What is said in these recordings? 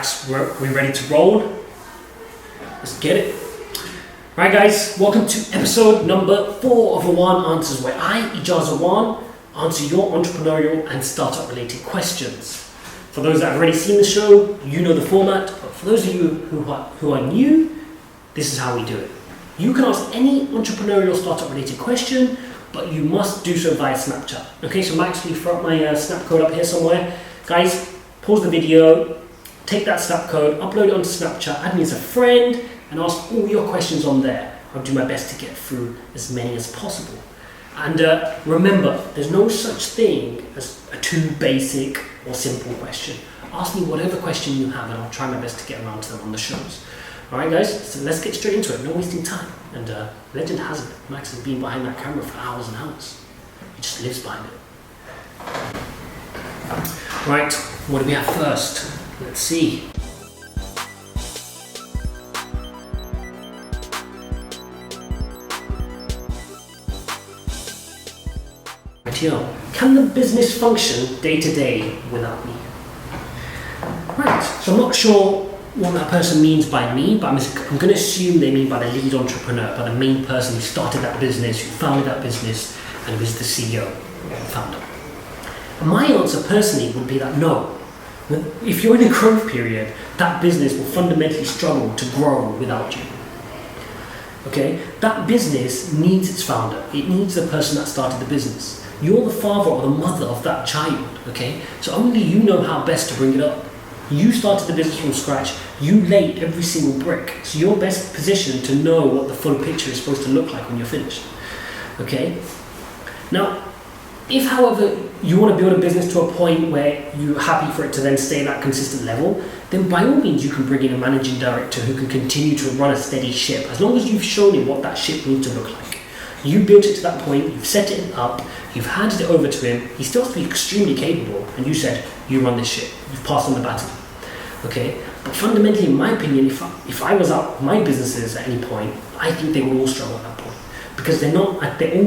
relaxed, we're ready to roll. Let's get it. Right guys, welcome to episode number 4 of Awan Answers, where I, Ijaz Awan, answer your entrepreneurial and startup related questions. For those that have already seen the show, you know the format, but for those of you who are new, this is how we do it. You can ask any entrepreneurial startup related question, but you must do so via Snapchat. Okay, so I'm actually throw up my snap code up here somewhere. Guys, pause the video, take that snap code, upload it onto Snapchat, add me as a friend, and ask all your questions on there. I'll do my best to get through as many as possible. And remember, there's no such thing as a too basic or simple question. Ask me whatever question you have and I'll try my best to get around to them on the shows. Alright guys, so let's get straight into it, no wasting time. And legend has it, Max has been behind that camera for hours and hours. He just lives behind it. Right, what do we have first? Let's see. Right, can the business function day to day without me? Right, so I'm not sure what that person means by me, but I'm going to assume they mean by the lead entrepreneur, by the main person who started that business, who founded that business, and was the CEO or founder. And my answer personally would be that no. If you're in a growth period, that business will fundamentally struggle to grow without you. Okay, that business needs its founder. It needs the person that started the business. You're the father or the mother of that child. Okay, so only you know how best to bring it up. You started the business from scratch. You laid every single brick. So you're best positioned to know what the full picture is supposed to look like when you're finished. Okay. Now, if, however, you want to build a business to a point where you're happy for it to then stay at that consistent level, then by all means you can bring in a managing director who can continue to run a steady ship, as long as you've shown him what that ship needs to look like. You built it to that point, you've set it up, you've handed it over to him, he still has to be extremely capable, and you said, you run this ship, you've passed on the baton. Okay? But fundamentally, in my opinion, if I was out my businesses at any point, I think they will all struggle at that point. Because they're all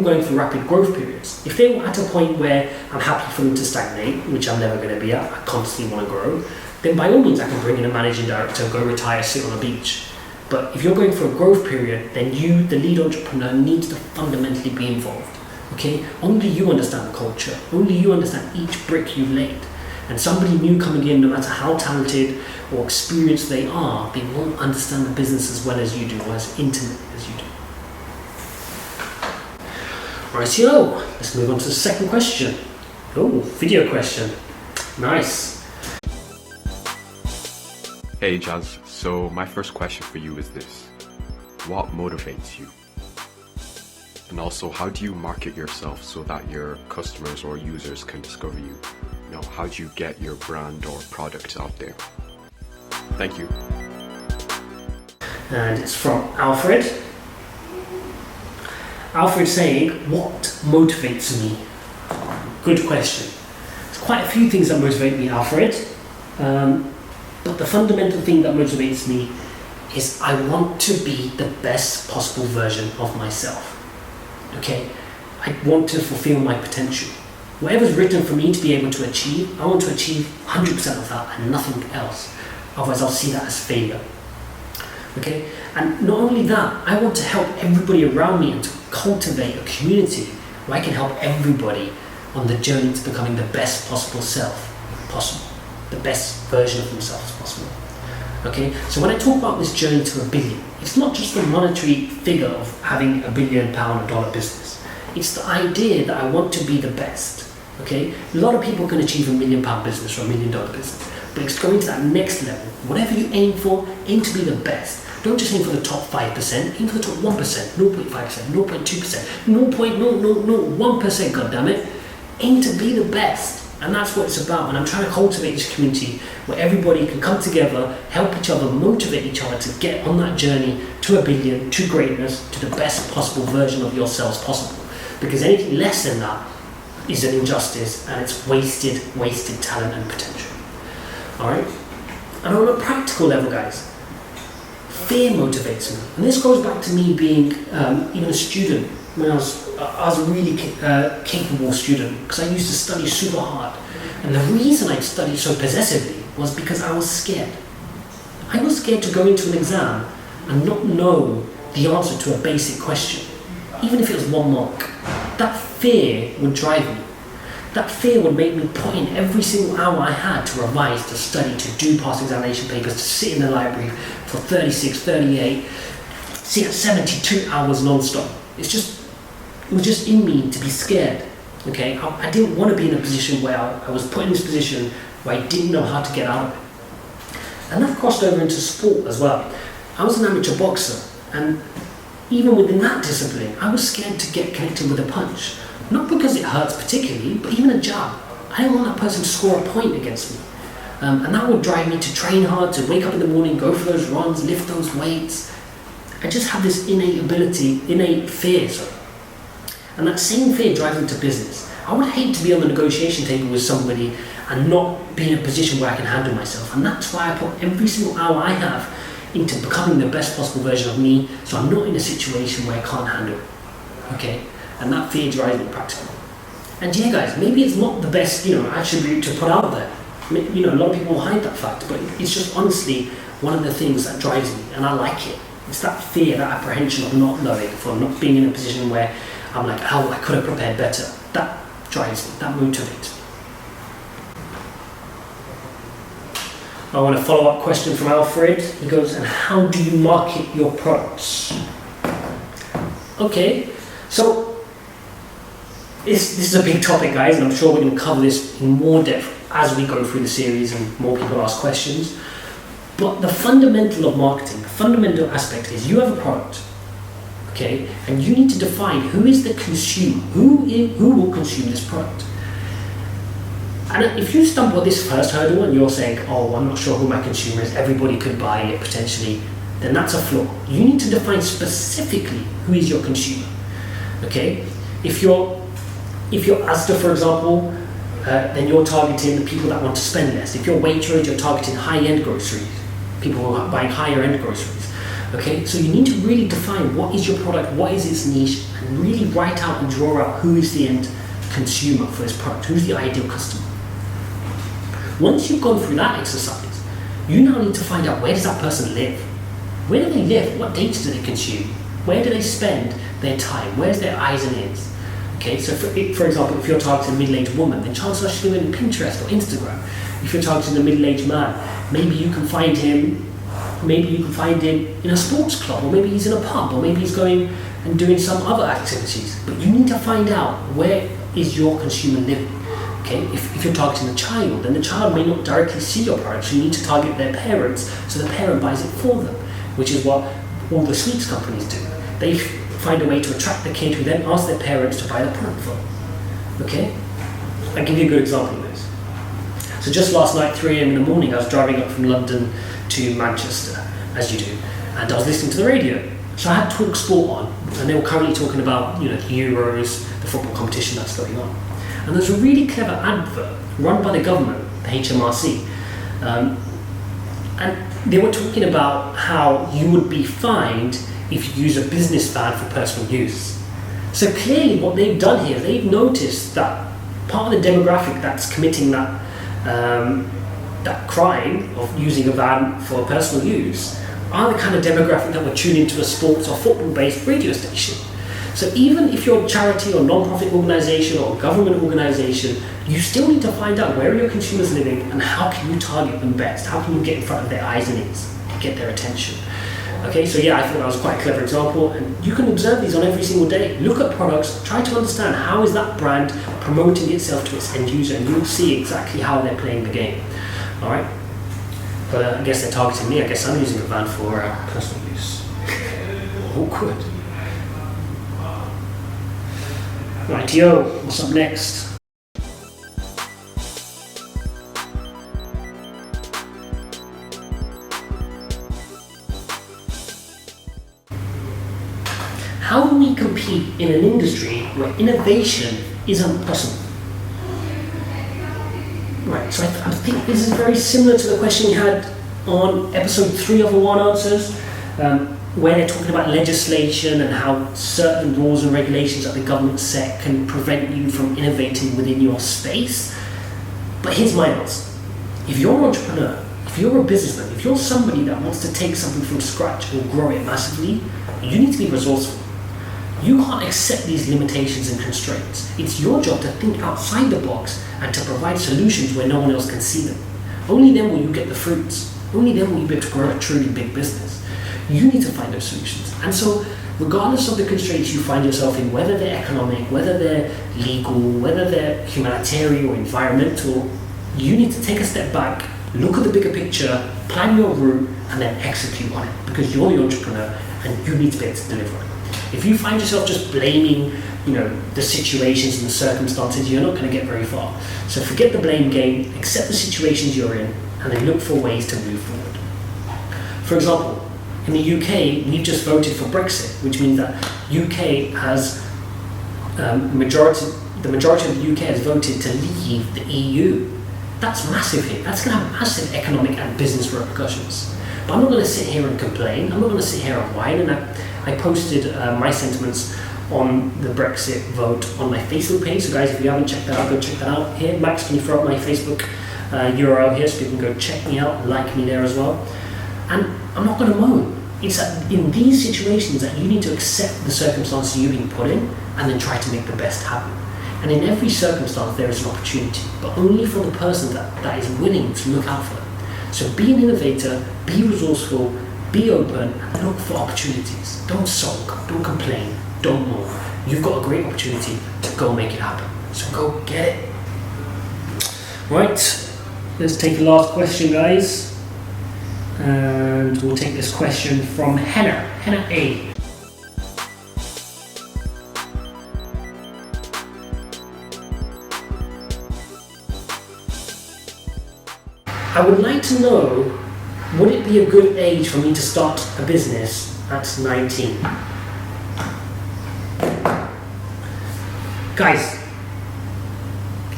going through rapid growth periods. If they were at a point where I'm happy for them to stagnate, which I'm never going to be at, I constantly want to grow, then by all means I can bring in a managing director, go retire, sit on a beach. But if you're going for a growth period, then you, the lead entrepreneur, needs to fundamentally be involved. Okay? Only you understand the culture. Only you understand each brick you've laid. And somebody new coming in, no matter how talented or experienced they are, they won't understand the business as well as you do, or as intimately as you do. Rightio, let's move on to the second question. Oh, video question. Nice. Hey Ijaz, so my first question for you is this. What motivates you? And also, how do you market yourself so that your customers or users can discover you? You know, how do you get your brand or product out there? Thank you. And it's from Alfred. Alfred saying, what motivates me? Good question. There's quite a few things that motivate me, Alfred. But the fundamental thing that motivates me is I want to be the best possible version of myself. Okay? I want to fulfill my potential. Whatever's written for me to be able to achieve, I want to achieve 100% of that and nothing else. Otherwise I'll see that as failure. Okay? And not only that, I want to help everybody around me and to cultivate a community where I can help everybody on the journey to becoming the best possible self possible. The best version of themselves as possible. Okay? So when I talk about this journey to $1 billion, it's not just the monetary figure of having £1 billion or dollar business. It's the idea that I want to be the best. Okay? A lot of people can achieve $1 million business or $1 million business, but it's going to that next level. Whatever you aim for, aim to be the best. Don't just aim for the top 5%, aim for the top 1%, 0.5%, 0.2%, 1%, goddammit. Aim to be the best. And that's what it's about. And I'm trying to cultivate this community where everybody can come together, help each other, motivate each other to get on that journey to $1 billion, to greatness, to the best possible version of yourselves possible. Because anything less than that is an injustice and it's wasted talent and potential. Alright? And on a practical level, guys, fear motivates me. And this goes back to me being even a student. When I was a really capable student, because I used to study super hard. And the reason I studied so possessively was because I was scared. I was scared to go into an exam and not know the answer to a basic question, even if it was 1 mark. That fear would drive me. That fear would make me put in every single hour I had to revise, to study, to do past examination papers, to sit in the library for 36, 38, see at 72 hours non-stop. It was just in me to be scared. Okay, I didn't want to be in a position where I was put in this position where I didn't know how to get out of it. And that crossed over into sport as well. I was an amateur boxer, and even within that discipline, I was scared to get connected with a punch. Not because it hurts particularly, but even a jab. I didn't want that person to score a point against me. And that would drive me to train hard, to wake up in the morning, go for those runs, lift those weights. I just have this innate fear. And that same fear drives me to business. I would hate to be on the negotiation table with somebody and not be in a position where I can handle myself. And that's why I put every single hour I have into becoming the best possible version of me, so I'm not in a situation where I can't handle it. Okay? And that fear drives me practically. And yeah, guys, maybe it's not the best, attribute to put out there. A lot of people hide that fact, but it's just honestly one of the things that drives me, and I like it. It's that fear, that apprehension of not knowing, for not being in a position where I'm like, oh, I could have prepared better. That drives me, that motivates me. I want a follow-up question from Alfred. He goes, and how do you market your products? Okay, so this is a big topic, guys, and I'm sure we're going to cover this in more depth as we go through the series and more people ask questions. But the fundamental of marketing, the fundamental aspect is you have a product, okay, and you need to define who is the consumer, who will consume this product. And if you stumble at this first hurdle and you're saying, oh, I'm not sure who my consumer is, everybody could buy it potentially, then that's a flaw. You need to define specifically who is your consumer, okay? If you're Asda, for example, then you're targeting the people that want to spend less. If you're Waitrose, you're targeting high-end groceries, people who are buying higher-end groceries. Okay, so you need to really define what is your product, what is its niche, and really write out and draw out who is the end consumer for this product, who's the ideal customer. Once you've gone through that exercise, you now need to find out, where does that person live? Where do they live? What data do they consume? Where do they spend their time? Where's their eyes and ears? Okay, so for example, if you're targeting a middle-aged woman, then chances are she's living in Pinterest or Instagram. If you're targeting a middle-aged man, maybe you can find him in a sports club, or maybe he's in a pub, or maybe he's going and doing some other activities. But you need to find out, where is your consumer living? Okay, if you're targeting a child, then the child may not directly see your product, so you need to target their parents, so the parent buys it for them, which is what all the sweets companies do. They find a way to attract the kid, who then asks their parents to buy the product for them. Okay? I'll give you a good example of this. So just last night, 3 a.m. in the morning, I was driving up from London to Manchester, as you do, and I was listening to the radio. So I had Talk Sport on, and they were currently talking about, the Euros, the football competition that's going on. And there's a really clever advert run by the government, the HMRC, and they were talking about how you would be fined if you use a business van for personal use. So clearly what they've done here, they've noticed that part of the demographic that's committing that crime of using a van for personal use are the kind of demographic that would tune into a sports or football-based radio station. So even if you're a charity or non-profit organisation or government organisation, you still need to find out, where are your consumers living and how can you target them best? How can you get in front of their eyes and ears to get their attention? Okay, so yeah, I thought that was quite a clever example, and you can observe these on every single day. Look at products, try to understand how is that brand promoting itself to its end user, and you'll see exactly how they're playing the game. All right, but I guess they're targeting me. I guess I'm using a van for personal use. Awkward. Right, yo, what's up next? How do we compete in an industry where innovation isn't possible? Right, so I think this is very similar to the question you had on episode 3 of Awan Answers, where they're talking about legislation and how certain rules and regulations that the government set can prevent you from innovating within your space. But here's my answer. If you're an entrepreneur, if if you're a businessman, if you're somebody that wants to take something from scratch or grow it massively, you need to be resourceful. You can't accept these limitations and constraints. It's your job to think outside the box and to provide solutions where no one else can see them. Only then will you get the fruits. Only then will you be able to grow a truly big business. You need to find those solutions. And so, regardless of the constraints you find yourself in, whether they're economic, whether they're legal, whether they're humanitarian or environmental, you need to take a step back, look at the bigger picture, plan your route, and then execute on it, because you're the entrepreneur and you need to be able to deliver it. If you find yourself just blaming, the situations and the circumstances, you're not going to get very far. So forget the blame game, accept the situations you're in, and then look for ways to move forward. For example, in the UK, we've just voted for Brexit, which means that UK has the majority of the UK has voted to leave the EU. That's massive here. That's going to have massive economic and business repercussions. But I'm not going to sit here and complain. I'm not going to sit here and whine. And I posted my sentiments on the Brexit vote on my Facebook page. So guys, if you haven't checked that out, go check that out. Here, Max, can you throw up my Facebook URL here so you can go check me out, like me there as well. And I'm not going to moan. It's in these situations that you need to accept the circumstances you've been put in and then try to make the best happen. And in every circumstance there is an opportunity, but only for the person that is willing to look out for them. So be an innovator, be resourceful, be open, and look for opportunities. Don't sulk, don't complain, don't moan. You've got a great opportunity to go make it happen. So go get it. Right, let's take the last question, guys. And we'll take this question from Henna A. I would like to know, would it be a good age for me to start a business at 19? Guys,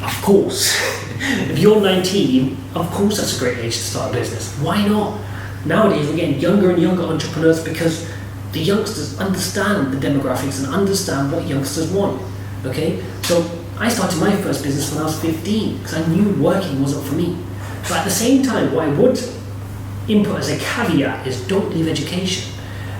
of course, if you're 19, of course that's a great age to start a business. Why not? Nowadays we're getting younger and younger entrepreneurs because the youngsters understand the demographics and understand what youngsters want. Okay, so I started my first business when I was 15 because I knew working wasn't for me. But at the same time, what I would input as a caveat is don't leave education.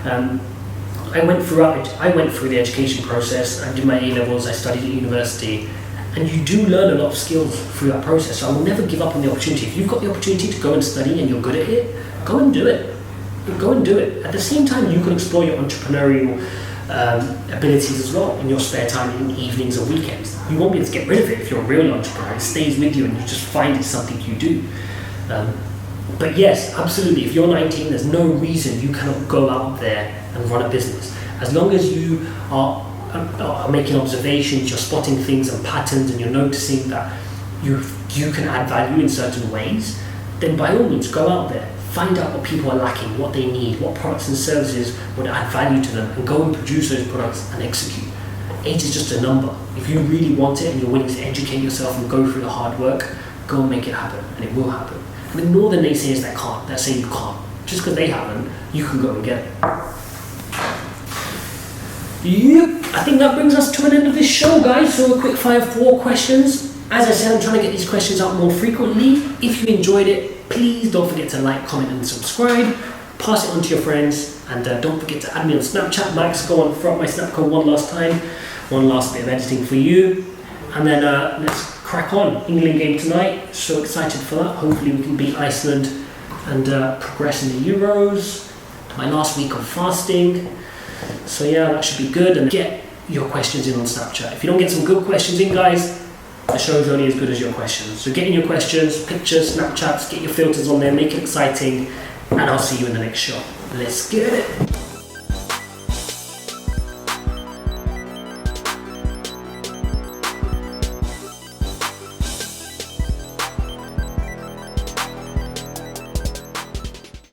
I went through the education process. I did my A-levels, I studied at university, and you do learn a lot of skills through that process. So I will never give up on the opportunity. If you've got the opportunity to go and study and you're good at it, go and do it. Go and do it. At the same time, you can explore your entrepreneurial abilities as well in your spare time, in evenings or weekends. You won't be able to get rid of it if you're a real entrepreneur. It stays with you and you just find it's something you do. But yes, absolutely, if you're 19, there's no reason you cannot go out there and run a business. As long as you are making observations, you're spotting things and patterns, and you're noticing that you can add value in certain ways, then by all means go out there, find out what people are lacking, what they need, what products and services would add value to them, and go and produce those products and execute. Age is just a number. If you really want it and you're willing to educate yourself and go through the hard work, go and make it happen, and it will happen. And ignore the naysayers that say you can't. Just because they haven't, you can go and get it. Yep, I think that brings us to an end of this show, guys. So a quick fire 4 questions. As I said, I'm trying to get these questions out more frequently. If you enjoyed it, please don't forget to like, comment and subscribe. Pass it on to your friends, and don't forget to add me on Snapchat. Max, go on, throw up my Snap code one last time. One last bit of editing for you. And then let's crack on. England game tonight, so excited for that. Hopefully we can beat Iceland and progress in the Euros. My last week of fasting. So yeah, that should be good. And get your questions in on Snapchat. If you don't get some good questions in, guys, the show's only as good as your questions. So get in your questions, pictures, Snapchats, get your filters on there, make it exciting, and I'll see you in the next show. Let's get it.